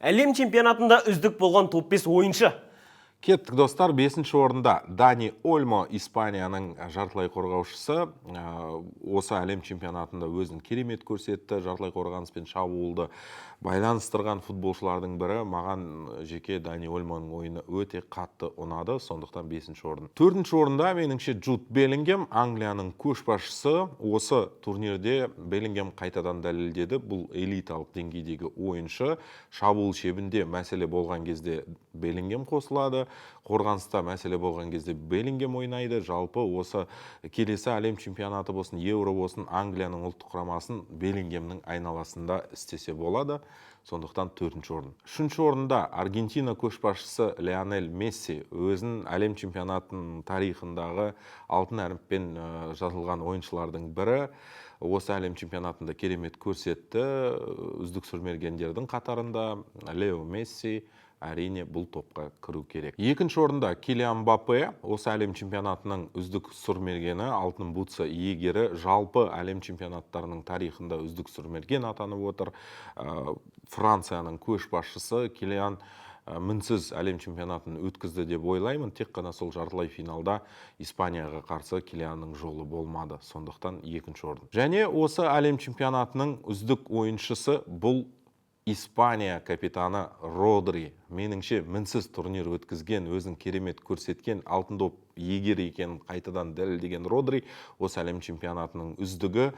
Әлем чемпионатында үздік болған топ 5 ойыншы. Кеттік достар, 5-ші орында Дани Ольмо, Испанияның жартылай қорғаушысы. Осы әлем чемпионатында өзін керемет көрсетті. Жартылай қорғаныспен шабуылды байланыстырған футболшылардың бірі. Маған жеке Дани Ольмоның ойыны өте қатты ұнады, сондықтан 5-ші орын. 4-ші орында меніңше Джуд Беллингем, Англияның көшбасшысы. Осы турнирде Беллингем қайтадан дәлелдеді. Бұл элиталық деңгейдегі ойыншы. Шабуыл шебінде мәселе болған кезде Беллингем қосылады. Қорғаныста мәселе болған кезде Беллингем ойнайды. Жалпы осы келесі әлем чемпионаты болсын, Еуро болсын, Англияның ұлттық құрамасын Беллингемнің айналасында істесе болады. Сондықтан 4-ші орын. 3-ші орында Аргентина көшбасшысы Лионель Месси өзін әлем чемпионатының тарихындағы алтын әріппен жазылған ойыншылардың бірі. Осы әлем чемпионатында керемет көрсетті. Үздік сұрмергендердің қатарында Лео Месси әрине бұл топқа кіру керек. 2-ші орында Килиан Мбаппе, осы әлем чемпионатының үздік сұрмергені, алтын бутсы иегері, жалпы әлем чемпионаттарының тарихында үздік сұрмерген атанып отыр. Францияның көшбасшысы Килиан мінсіз әлем чемпионатын өткізді деп ойлаймын. Тек қана сол жартылай финалда Испанияға қарсы Килианның жолы болмады. Сондықтан 2-ші орын. Және осы әлем чемпионатының үздік ойыншысы бұл Испания капитаны Родри. Меніңше мінсіз турнир өткізген, өзін керемет көрсеткен, алтын доп иегері екенін қайтадан дәлелдеген Родри осы әлем чемпионатының үздігі.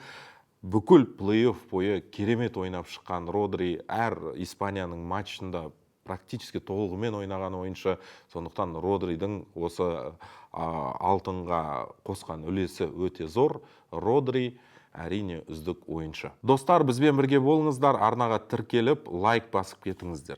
Бүкіл плей-офф бойы керемет ойнап шыққан Родри әр Испанияның матчында практически толығымен ойнаған ойыншы. Сондықтан Родридің осы алтынға қосқан үлесі өте зор. Родри әрине үздік ойыншы. Достар, бізбен бірге болыңыздар, арнаға тіркеліп, лайк басып кетіңіздер.